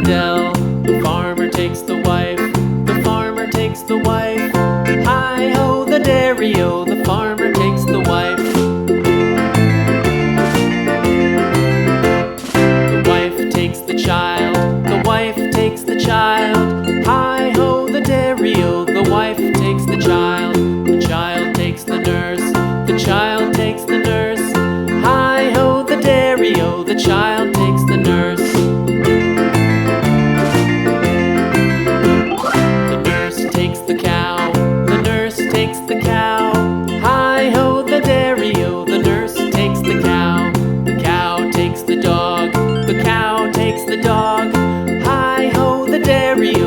dell. The farmer takes the wife, the farmer takes the wife. Hi-ho the dairy-o, the farmer takes the wife. The wife takes the child, the wife takes the child. Hi-ho the dairy-o, the wife takes the child. The child takes the nurse, the child takes the nurse. Hi-ho the dairy-o, the child takes the nurse. The nurse takes the cow, the nurse takes the cow. Hi-ho the dairy-o, the nurse takes the cow. The cow takes the dog, the cow takes the dog.